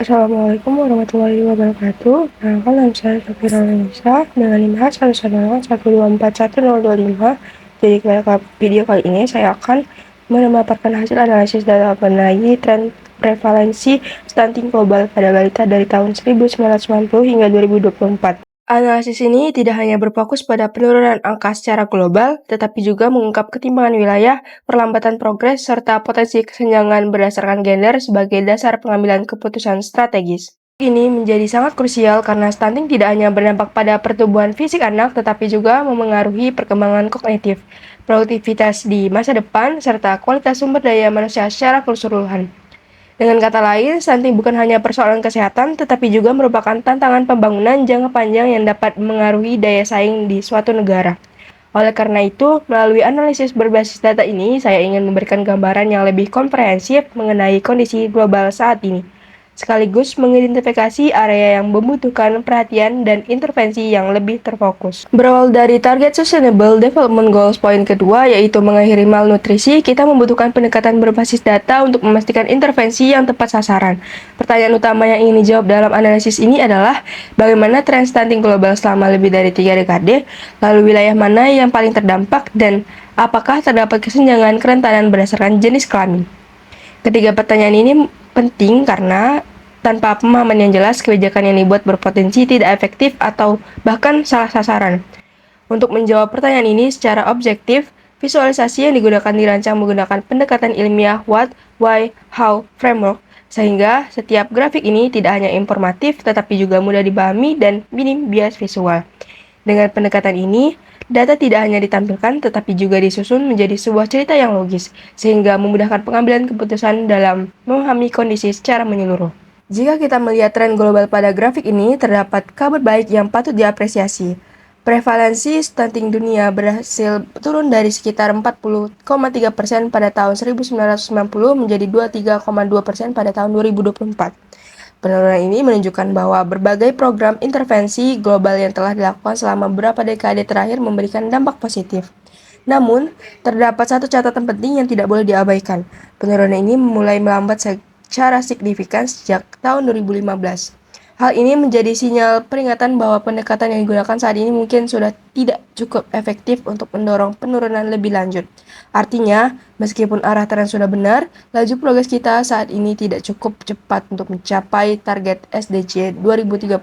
Assalamualaikum warahmatullahi wabarakatuh. Perkenalkan nama saya Safira Nisa dengan NIM 110124125. Jadi pada video kali ini saya akan memaparkan hasil analisis data mengenai tren prevalensi stunting global pada balita dari tahun 1990 hingga 2024. Analisis ini tidak hanya berfokus pada penurunan angka secara global, tetapi juga mengungkap ketimpangan wilayah, perlambatan progres, serta potensi kesenjangan berdasarkan gender sebagai dasar pengambilan keputusan strategis. Ini menjadi sangat krusial karena stunting tidak hanya berdampak pada pertumbuhan fisik anak, tetapi juga memengaruhi perkembangan kognitif, produktivitas di masa depan, serta kualitas sumber daya manusia secara keseluruhan. Dengan kata lain, stunting bukan hanya persoalan kesehatan, tetapi juga merupakan tantangan pembangunan jangka panjang yang dapat mengaruhi daya saing di suatu negara. Oleh karena itu, melalui analisis berbasis data ini, saya ingin memberikan gambaran yang lebih komprehensif mengenai kondisi global saat ini, sekaligus mengidentifikasi area yang membutuhkan perhatian dan intervensi yang lebih terfokus. Berawal dari target Sustainable Development Goals poin kedua, yaitu mengakhiri malnutrisi, kita membutuhkan pendekatan berbasis data untuk memastikan intervensi yang tepat sasaran. Pertanyaan utama yang ingin dijawab dalam analisis ini adalah, bagaimana tren stunting global selama lebih dari 3 dekade, lalu wilayah mana yang paling terdampak, dan apakah terdapat kesenjangan kerentanan berdasarkan jenis kelamin. Ketiga pertanyaan ini penting karena tanpa pemahaman yang jelas, kebijakan yang dibuat berpotensi tidak efektif atau bahkan salah sasaran. Untuk menjawab pertanyaan ini secara objektif, visualisasi yang digunakan dirancang menggunakan pendekatan ilmiah what, why, how framework, sehingga setiap grafik ini tidak hanya informatif tetapi juga mudah dipahami dan minim bias visual. Dengan pendekatan ini, data tidak hanya ditampilkan tetapi juga disusun menjadi sebuah cerita yang logis, sehingga memudahkan pengambilan keputusan dalam memahami kondisi secara menyeluruh. Jika kita melihat tren global pada grafik ini, terdapat kabar baik yang patut diapresiasi. Prevalensi stunting dunia berhasil turun dari sekitar 40,3% pada tahun 1990 menjadi 23,2% pada tahun 2024. Penurunan ini menunjukkan bahwa berbagai program intervensi global yang telah dilakukan selama beberapa dekade terakhir memberikan dampak positif. Namun, terdapat satu catatan penting yang tidak boleh diabaikan. Penurunan ini mulai melambat secara signifikan sejak tahun 2015. Hal ini menjadi sinyal peringatan bahwa pendekatan yang digunakan saat ini mungkin sudah tidak cukup efektif untuk mendorong penurunan lebih lanjut. Artinya, meskipun arah tren sudah benar, laju progres kita saat ini tidak cukup cepat untuk mencapai target SDG 2030.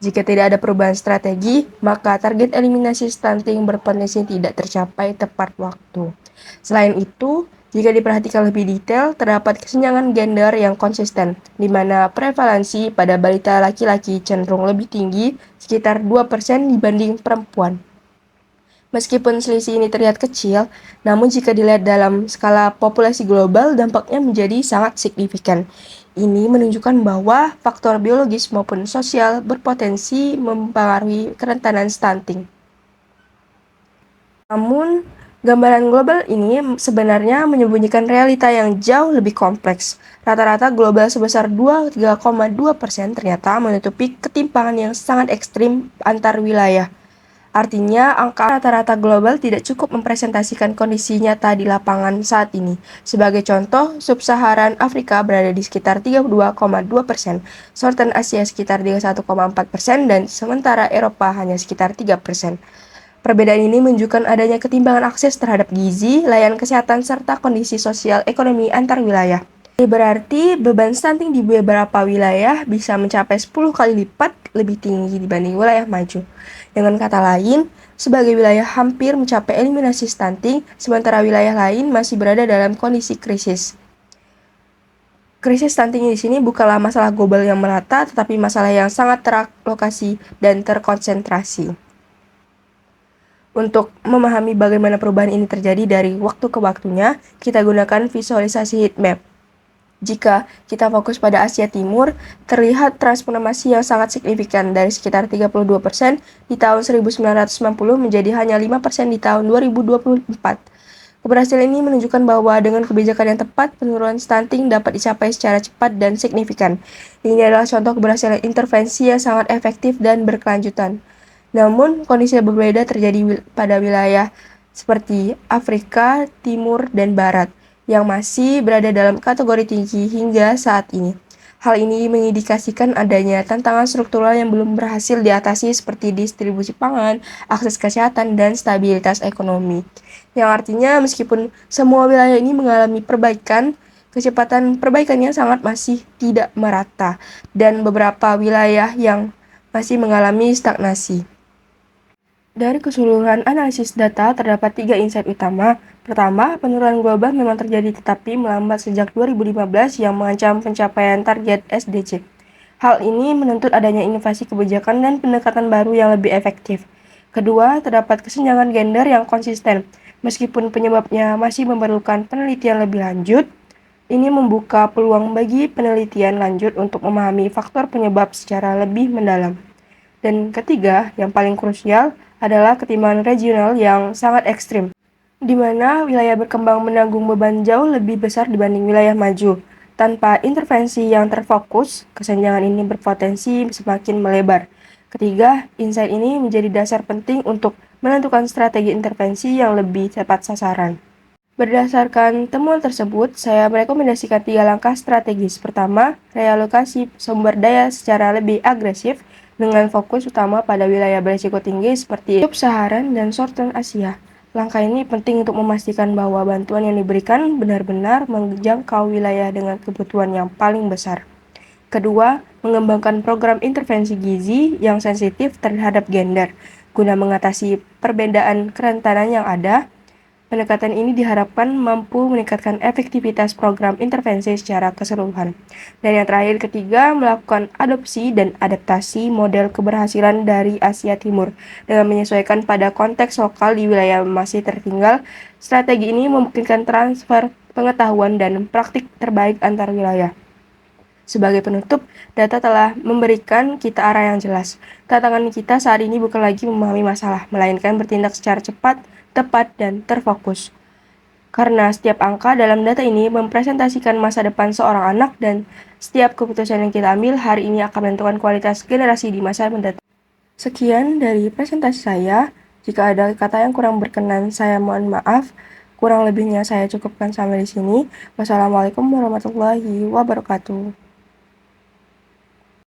Jika tidak ada perubahan strategi, maka target eliminasi stunting berpotensi tidak tercapai tepat waktu. Selain itu, jika diperhatikan lebih detail, terdapat kesenjangan gender yang konsisten, di mana prevalensi pada balita laki-laki cenderung lebih tinggi, sekitar 2% dibanding perempuan. Meskipun selisih ini terlihat kecil, namun jika dilihat dalam skala populasi global, dampaknya menjadi sangat signifikan. Ini menunjukkan bahwa faktor biologis maupun sosial berpotensi mempengaruhi kerentanan stunting. Namun, gambaran global ini sebenarnya menyembunyikan realita yang jauh lebih kompleks. Rata-rata global sebesar 23,2% ternyata menutupi ketimpangan yang sangat ekstrim antar wilayah. Artinya, angka rata-rata global tidak cukup mempresentasikan kondisi nyata di lapangan saat ini. Sebagai contoh, Sub-Saharan Afrika berada di sekitar 32,2%, Southern Asia sekitar 31,4%, dan sementara Eropa hanya sekitar 3%. Perbedaan ini menunjukkan adanya ketimbangan akses terhadap gizi, layanan kesehatan, serta kondisi sosial ekonomi antar wilayah. Ini berarti beban stunting di beberapa wilayah bisa mencapai 10 kali lipat lebih tinggi dibanding wilayah maju. Dengan kata lain, sebagai wilayah hampir mencapai eliminasi stunting, sementara wilayah lain masih berada dalam kondisi krisis. Krisis stunting di sini bukanlah masalah global yang merata, tetapi masalah yang sangat teralokasi dan terkonsentrasi. Untuk memahami bagaimana perubahan ini terjadi dari waktu ke waktunya, kita gunakan visualisasi heat map. Jika kita fokus pada Asia Timur, terlihat transformasi yang sangat signifikan dari sekitar 32% di tahun 1990 menjadi hanya 5% di tahun 2024. Keberhasilan ini menunjukkan bahwa dengan kebijakan yang tepat, penurunan stunting dapat dicapai secara cepat dan signifikan. Ini adalah contoh keberhasilan intervensi yang sangat efektif dan berkelanjutan. Namun, kondisi yang berbeda terjadi pada wilayah seperti Afrika, Timur, dan Barat, yang masih berada dalam kategori tinggi hingga saat ini. Hal ini mengindikasikan adanya tantangan struktural yang belum berhasil diatasi seperti distribusi pangan, akses kesehatan, dan stabilitas ekonomi. Yang artinya meskipun semua wilayah ini mengalami perbaikan, kecepatan perbaikannya sangat masih tidak merata, dan beberapa wilayah yang masih mengalami stagnasi. Dari keseluruhan analisis data, terdapat 3 insight utama. Pertama, penurunan global memang terjadi tetapi melambat sejak 2015 yang mengancam pencapaian target SDG. Hal ini menuntut adanya inovasi kebijakan dan pendekatan baru yang lebih efektif. Kedua, terdapat kesenjangan gender yang konsisten. Meskipun penyebabnya masih memerlukan penelitian lebih lanjut, ini membuka peluang bagi penelitian lanjut untuk memahami faktor penyebab secara lebih mendalam. Dan ketiga, yang paling krusial, adalah ketimpangan regional yang sangat ekstrim, di mana wilayah berkembang menanggung beban jauh lebih besar dibanding wilayah maju. Tanpa intervensi yang terfokus, kesenjangan ini berpotensi semakin melebar. Ketiga, insight ini menjadi dasar penting untuk menentukan strategi intervensi yang lebih tepat sasaran. Berdasarkan temuan tersebut, saya merekomendasikan 3 langkah strategis. Pertama, realokasi sumber daya secara lebih agresif dengan fokus utama pada wilayah berisiko tinggi seperti Sub-Saharan dan Southern Asia. Langkah ini penting untuk memastikan bahwa bantuan yang diberikan benar-benar menjangkau wilayah dengan kebutuhan yang paling besar. Kedua, mengembangkan program intervensi gizi yang sensitif terhadap gender, guna mengatasi perbedaan kerentanan yang ada. Pendekatan ini diharapkan mampu meningkatkan efektivitas program intervensi secara keseluruhan. Dan yang terakhir, ketiga, melakukan adopsi dan adaptasi model keberhasilan dari Asia Timur dengan menyesuaikan pada konteks lokal di wilayah masih tertinggal. Strategi ini memungkinkan transfer pengetahuan dan praktik terbaik antar wilayah. Sebagai penutup, data telah memberikan kita arah yang jelas. Tantangan kita saat ini bukan lagi memahami masalah, melainkan bertindak secara cepat, tepat, dan terfokus. Karena setiap angka dalam data ini mempresentasikan masa depan seorang anak dan setiap keputusan yang kita ambil hari ini akan menentukan kualitas generasi di masa mendatang. Sekian dari presentasi saya. Jika ada kata yang kurang berkenan, saya mohon maaf. Kurang lebihnya saya cukupkan sampai di sini. Wassalamualaikum warahmatullahi wabarakatuh.